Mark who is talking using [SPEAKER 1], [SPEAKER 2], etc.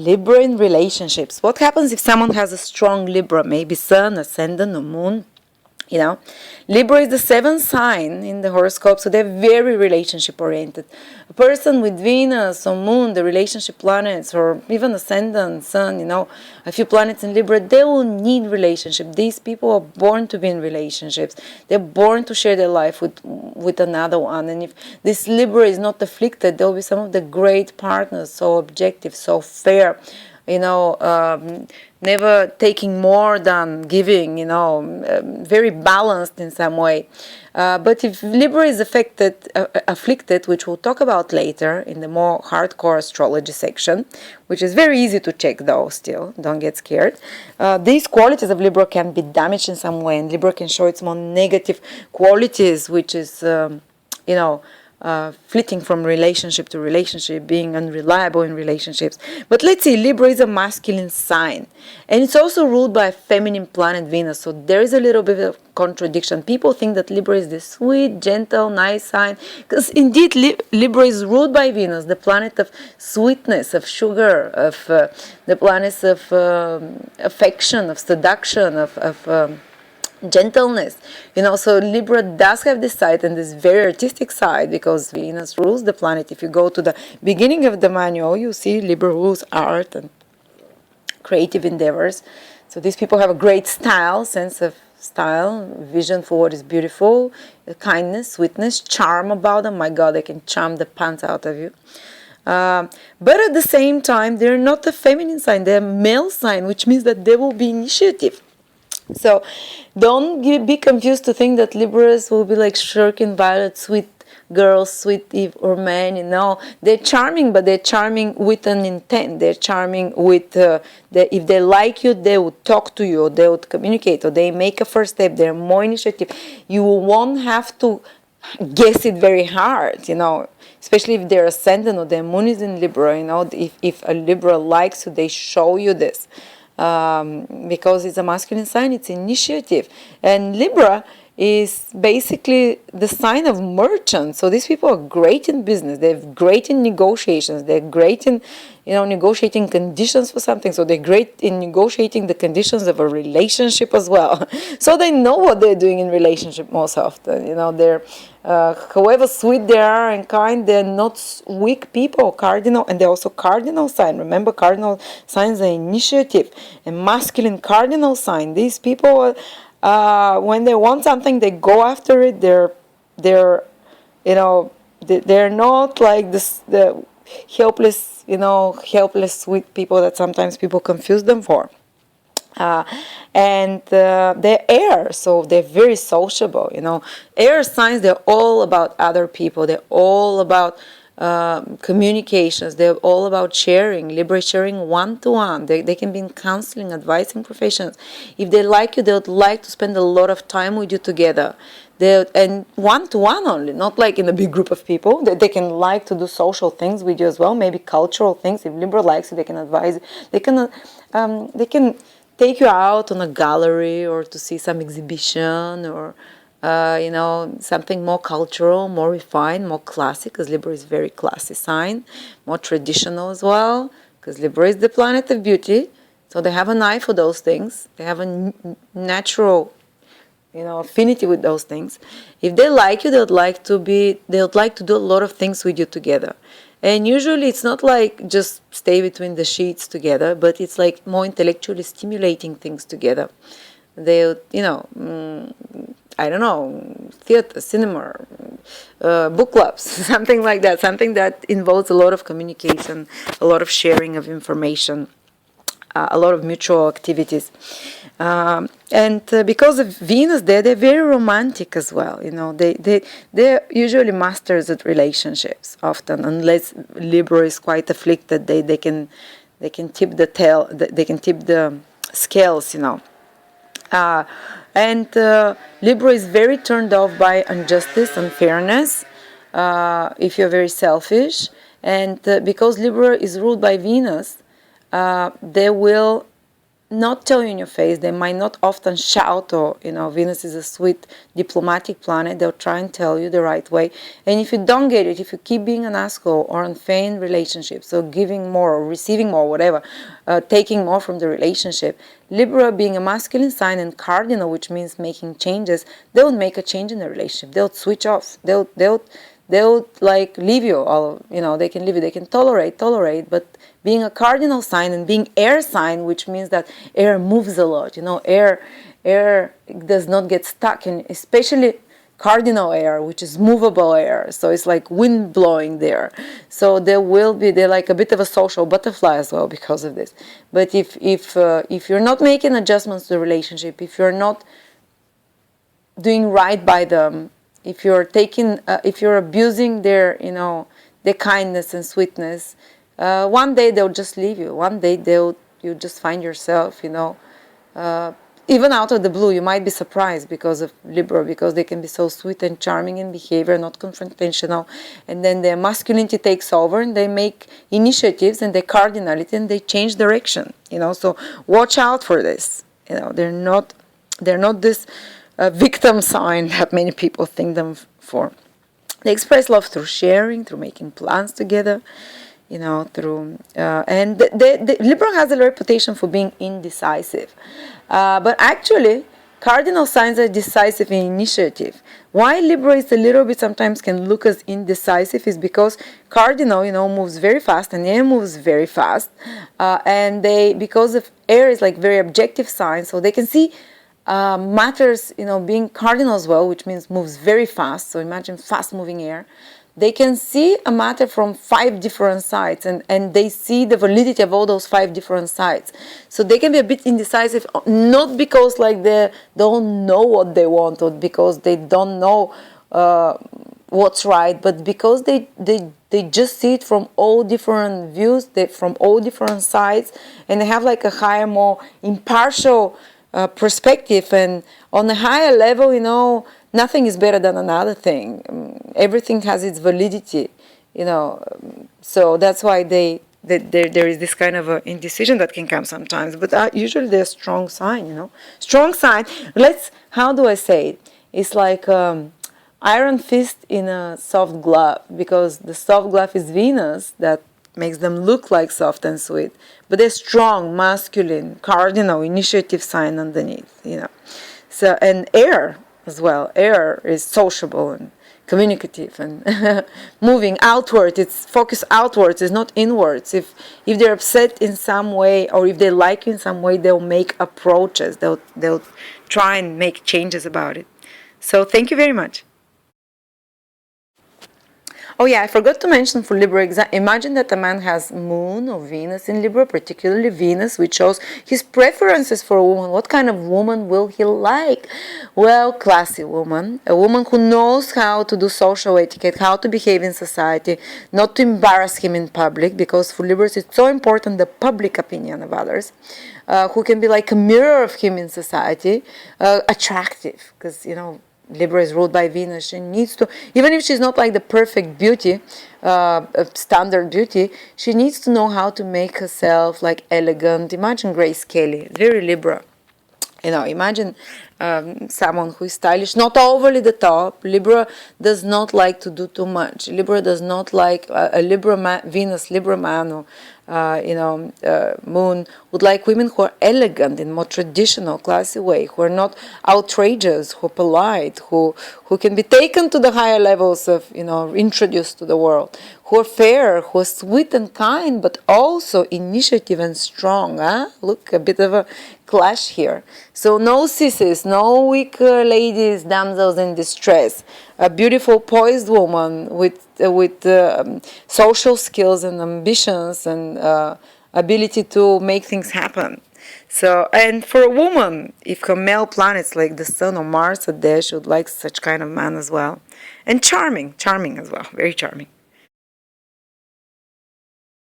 [SPEAKER 1] Libra in relationships. What happens if someone has a strong Libra, maybe Sun, Ascendant, or Moon? You know, Libra is the seventh sign in the horoscope, so they're very relationship oriented. A person with Venus or Moon, the relationship planets, or even Ascendant, Sun, you know, a few planets in Libra, they will need relationship. These people are born to be in relationships. They're born to share their life with another one. And if this Libra is not afflicted, they'll be some of the great partners, so objective, so fair, you know, never taking more than giving, you know, very balanced in some way. But if Libra is afflicted, which we'll talk about later in the more hardcore astrology section, which is very easy to check though still, don't get scared. These qualities of Libra can be damaged in some way, and Libra can show its more negative qualities, which is, you know, flitting from relationship to relationship, being unreliable in relationships. But let's see, Libra is a masculine sign, and it's also ruled by a feminine planet, Venus, so there is a little bit of contradiction. People think that Libra is this sweet, gentle, nice sign, because indeed Libra is ruled by Venus, the planet of sweetness, of sugar, of the planets of affection, of seduction, of gentleness, you know. So Libra does have this side, and this very artistic side, because Venus rules the planet. If you go to the beginning of the manual, you see Libra rules art and creative endeavors. So these people have a great style, sense of style, vision for what is beautiful, kindness, sweetness, charm about them. My God, they can charm the pants out of you. But at the same time, they're not a feminine sign, they're a male sign, which means that they will be initiative. So don't be confused to think that Libras will be like shirking violet, sweet girls, sweet Eve or men, you know. They're charming, but they're charming with an intent. They're charming with, if they like you, they would talk to you, or they would communicate, or they make a first step. They're more initiative. You won't have to guess it very hard, you know, especially if they're Ascendant or their Moon is in Libra, you know. If a Libra likes you, they show you this. Because it's a masculine sign, it's initiative. And Libra is basically the sign of merchants. So these people are great in business, they're great in negotiations, they're great in, you know, negotiating conditions for something. So they're great in negotiating the conditions of a relationship as well. So they know what they're doing in relationship most often. You know, they're however sweet they are and kind, they're not weak people, cardinal, and they're also cardinal sign. Remember, cardinal signs are initiative, a masculine cardinal sign. These people, when they want something, they go after it. They're you know, they're not like this, the helpless, you know, helpless sweet people that sometimes people confuse them for. And they're air, so they're very sociable, you know. Air signs, they're all about other people, they're all about communications, they're all about sharing. Libra sharing one-to-one. They can be in counseling, advising professions. If they like you, they would like to spend a lot of time with you together. And one-to-one only, not like in a big group of people. They can like to do social things with you as well, maybe cultural things. If Libra likes you, they can advise. They can take you out on a gallery or to see some exhibition, or you know, something more cultural, more refined, more classic, because Libra is very classy sign, more traditional as well, because Libra is the planet of beauty. So they have an eye for those things. They have a natural, you know, affinity with those things. If they like you, they would like to do a lot of things with you together. And usually it's not like just stay between the sheets together, but it's like more intellectually stimulating things together. They, you know, I don't know, theater, cinema, book clubs, something like that, something that involves a lot of communication, a lot of sharing of information, a lot of mutual activities. And because of Venus there, they're very romantic as well. You know, they're usually masters at relationships often, unless Libra is quite afflicted. They can tip the tail, they can tip the scales, you know. And Libra is very turned off by injustice, unfairness, if you're very selfish. And because Libra is ruled by Venus, they will not tell you in your face. They might not often shout, or, Venus is a sweet diplomatic planet. They'll try and tell you the right way. And if you don't get it, if you keep being an asshole or unfeigned relationships, so giving more or receiving more, whatever, taking more from the relationship, Libra being a masculine sign and cardinal, which means making changes, they would make a change in the relationship. They'll switch off. They'll like leave you all, they can leave you, they can tolerate, but being a cardinal sign and being air sign, which means that air moves a lot, air does not get stuck, and especially cardinal air, which is movable air, so it's like wind blowing there. So they're like a bit of a social butterfly as well because of this. But if you're not making adjustments to the relationship, if you're not doing right by them, if you're abusing their kindness and sweetness, one day they'll just leave you. One day you just find yourself, even out of the blue. You might be surprised because of Libra, because they can be so sweet and charming in behavior, not confrontational, and then their masculinity takes over and they make initiatives and their cardinality and they change direction. So watch out for this. They're not this victim sign that many people think them for. They express love through sharing, through making plans together, through and the Libra has a reputation for being indecisive, but actually cardinal signs are decisive in initiative. Why Libra is a little bit sometimes can look as indecisive is because cardinal moves very fast and air moves very fast, and because of air is like very objective sign, so they can see matters, being cardinal as well, which means moves very fast. So imagine fast moving air. They can see a matter from 5 different sides, and they see the validity of all those 5 different sides. So they can be a bit indecisive, not because they don't know what they want or because they don't know what's right, but because they just see it from all different views, from all different sides, and they have like a higher, more impartial perspective. And on a higher level, nothing is better than another thing. Everything has its validity, so that's why there is this kind of indecision that can come sometimes. But usually they're a strong sign, strong sign. How do I say it? It's like iron fist in a soft glove, because the soft glove is Venus that makes them look like soft and sweet, but they're strong, masculine, cardinal, initiative sign underneath, So, and air as well. Air is sociable and communicative and moving outward. It's focused outwards. It's not inwards. If they're upset in some way, or if they like you in some way, they'll make approaches. They'll try and make changes about it. So thank you very much. Oh yeah, I forgot to mention for Libra, imagine that a man has Moon or Venus in Libra, particularly Venus, which shows his preferences for a woman. What kind of woman will he like? Well, classy woman, a woman who knows how to do social etiquette, how to behave in society, not to embarrass him in public, because for Libras it's so important the public opinion of others, who can be like a mirror of him in society, attractive, because, Libra is ruled by Venus. She needs to, even if she's not like the perfect beauty, standard beauty, she needs to know how to make herself like elegant. Imagine Grace Kelly, very Libra. Imagine someone who is stylish, not overly the top. Libra does not like to do too much. Libra does not like a Venus Libra man, or Moon would like women who are elegant in more traditional, classy way, who are not outrageous, who are polite, who can be taken to the higher levels of, introduced to the world, who are fair, who are sweet and kind, but also initiative and strong. Look, a bit of a clash here. So no sissies, no weak ladies, damsels in distress. A beautiful, poised woman with social skills and ambitions and ability to make things happen. So, and for a woman, if her male planets like the Sun or Mars are there, she would like such kind of man as well. And charming as well, very charming.